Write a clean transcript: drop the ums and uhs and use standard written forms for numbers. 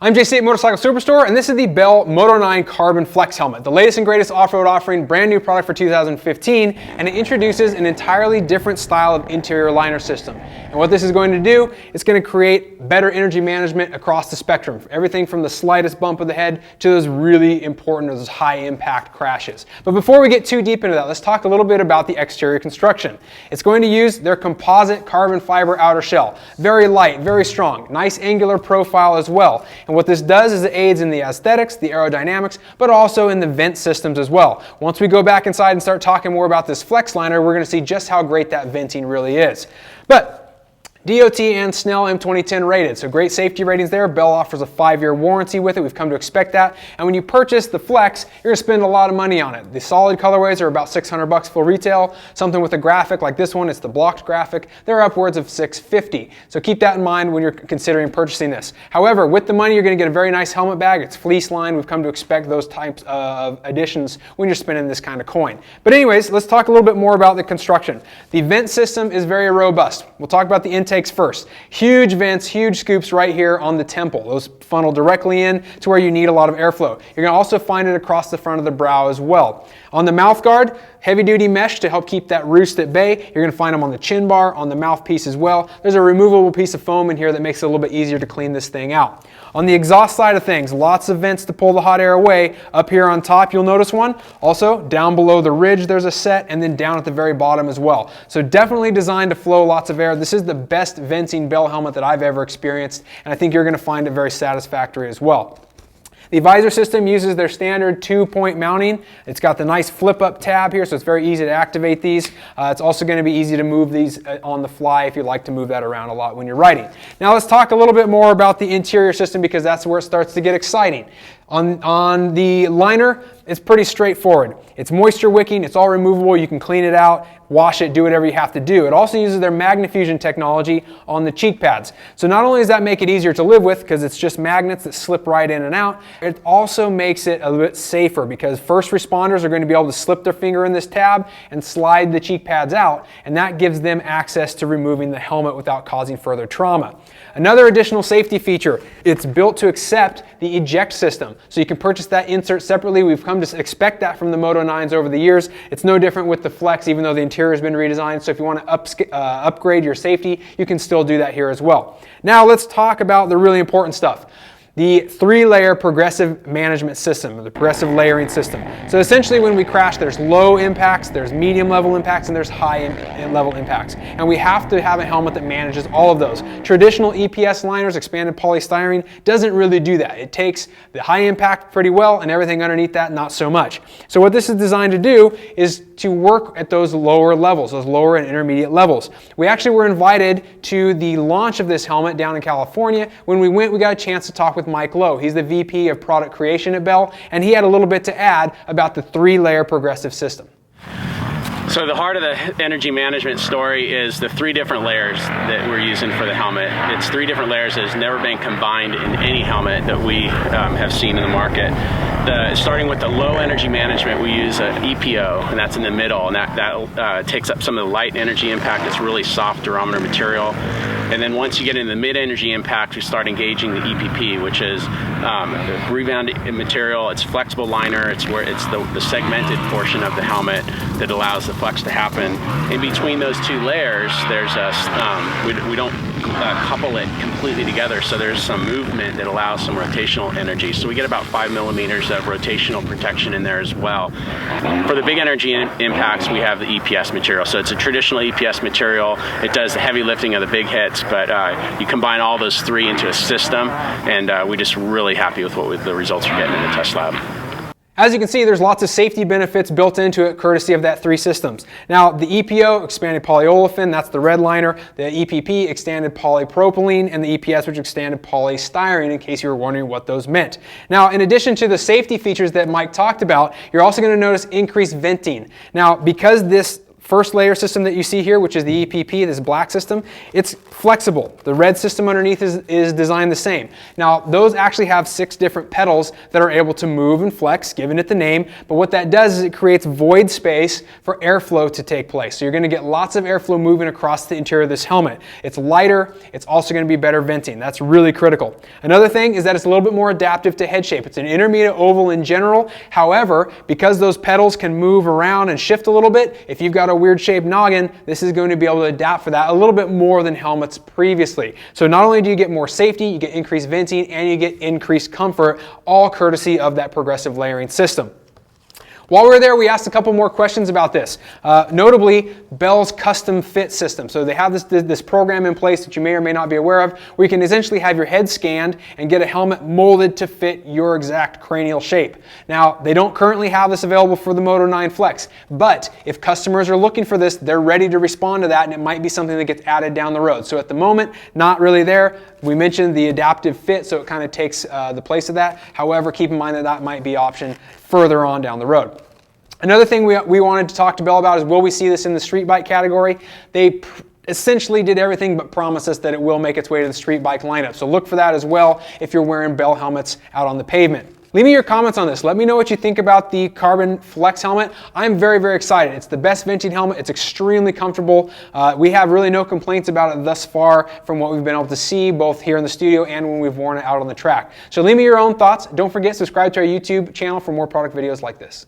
I'm J8 Motorcycle Superstore, and this is the Bell Moto-9 Carbon Flex Helmet, the latest and greatest off-road offering, brand new product for 2015, and it introduces an entirely different style of interior liner system. And what this is going to do, it's going to create better energy management across the spectrum, everything from the slightest bump of the head to those really important, those high-impact crashes. But before we get too deep into that, let's talk a little bit about the exterior construction. It's going to use their composite carbon fiber outer shell, very light, very strong, nice angular profile as well. And what this does is it aids in the aesthetics, the aerodynamics, but also in the vent systems as well. Once we go back inside and start talking more about this flex liner, we're going to see just how great that venting really is. But DOT and Snell M2010 rated, so great safety ratings there. Bell offers a 5-year warranty with it. We've come to expect that. And when you purchase the Flex, you're going to spend a lot of money on it. The solid colorways are about $600 full retail. Something with a graphic like this one, it's the blocked graphic, they're upwards of $650. So keep that in mind when you're considering purchasing this. However, with the money, you're going to get a very nice helmet bag. It's fleece lined. We've come to expect those types of additions when you're spending this kind of coin. But anyways, let's talk a little bit more about the construction. The vent system is very robust. We'll talk about the intakes first. Huge vents, huge scoops right here on the temple. Those funnel directly in to where you need a lot of airflow. You're going to also find it across the front of the brow as well. On the mouth guard, heavy duty mesh to help keep that roost at bay. You're going to find them on the chin bar, on the mouthpiece as well. There's a removable piece of foam in here that makes it a little bit easier to clean this thing out. On the exhaust side of things, lots of vents to pull the hot air away. Up here on top, you'll notice one. Also, down below the ridge, there's a set, and then down at the very bottom as well. So definitely designed to flow lots of air. This is the best venting Bell helmet that I've ever experienced, and I think you're going to find it very satisfactory as well. The visor system uses their standard 2-point mounting. It's got the nice flip-up tab here, so it's very easy to activate these. It's also going to be easy to move these on the fly if you like to move that around a lot when you're riding. Now let's talk a little bit more about the interior system because that's where it starts to get exciting. On the liner, it's pretty straightforward. It's moisture wicking, it's all removable, you can clean it out, wash it, do whatever you have to do. It also uses their MagneFusion technology on the cheek pads. So not only does that make it easier to live with because it's just magnets that slip right in and out, it also makes it a little bit safer because first responders are going to be able to slip their finger in this tab and slide the cheek pads out, and that gives them access to removing the helmet without causing further trauma. Another additional safety feature, it's built to accept the eject system. So you can purchase that insert separately. We've come to expect that from the Moto-9s over the years. It's no different with the Flex, even though the interior has been redesigned. So if you want to upgrade your safety, you can still do that here as well. Now let's talk about the really important stuff. The 3-layer progressive management system, or the progressive layering system. So essentially when we crash, there's low impacts, there's medium level impacts, and there's high level impacts. And we have to have a helmet that manages all of those. Traditional EPS liners, expanded polystyrene, doesn't really do that. It takes the high impact pretty well and everything underneath that not so much. So what this is designed to do is to work at those lower levels, those lower and intermediate levels. We actually were invited to the launch of this helmet down in California. When we went, we got a chance to talk with Mike Lowe. He's the VP of Product Creation at Bell, and he had a little bit to add about the 3-layer progressive system. So the heart of the energy management story is the 3 different layers that we're using for the helmet. It's 3 different layers that has never been combined in any helmet that we have seen in the market. Starting with the low energy management, we use an EPO, and that's in the middle, and that takes up some of the light energy impact. It's really soft durometer material. And then once you get into the mid-energy impact, we start engaging the EPP, which is rebound material. It's flexible liner. It's the segmented portion of the helmet that allows the flex to happen. In between those 2 layers, there's we don't couple it completely together, so there's some movement that allows some rotational energy. So we get about 5 millimeters of rotational protection in there as well. For the big energy impacts, we have the EPS material. So it's a traditional EPS material. It does the heavy lifting of the big hits, but you combine all those 3 into a system, and we're just really happy with the results we're getting in the test lab. As you can see, there's lots of safety benefits built into it courtesy of that 3 systems. Now, the EPO, expanded polyolefin, that's the red liner, the EPP, extended polypropylene, and the EPS, which extended polystyrene, in case you were wondering what those meant. Now, in addition to the safety features that Mike talked about, you're also going to notice increased venting. Now, because this first layer system that you see here, which is the EPP, this black system, it's flexible. The red system underneath is designed the same. Now, those actually have 6 different pedals that are able to move and flex, giving it the name, but what that does is it creates void space for airflow to take place. So you're going to get lots of airflow moving across the interior of this helmet. It's lighter, it's also going to be better venting. That's really critical. Another thing is that it's a little bit more adaptive to head shape. It's an intermediate oval in general. However, because those pedals can move around and shift a little bit, if you've got a weird shaped noggin, this is going to be able to adapt for that a little bit more than helmets previously. So not only do you get more safety, you get increased venting, and you get increased comfort, all courtesy of that progressive layering system. While we were there, we asked a couple more questions about this. Notably, Bell's custom fit system. So they have this program in place that you may or may not be aware of, where you can essentially have your head scanned and get a helmet molded to fit your exact cranial shape. Now, they don't currently have this available for the Moto-9 Flex, but if customers are looking for this, they're ready to respond to that, and it might be something that gets added down the road. So at the moment, not really there. We mentioned the adaptive fit, so it kind of takes the place of that. However, keep in mind that that might be an option further on down the road. Another thing we wanted to talk to Bell about is, will we see this in the street bike category? They essentially did everything but promise us that it will make its way to the street bike lineup. So look for that as well if you're wearing Bell helmets out on the pavement. Leave me your comments on this. Let me know what you think about the Carbon Flex helmet. I'm very, very excited. It's the best venting helmet. It's extremely comfortable. We have really no complaints about it thus far from what we've been able to see, both here in the studio and when we've worn it out on the track. So leave me your own thoughts. Don't forget, subscribe to our YouTube channel for more product videos like this.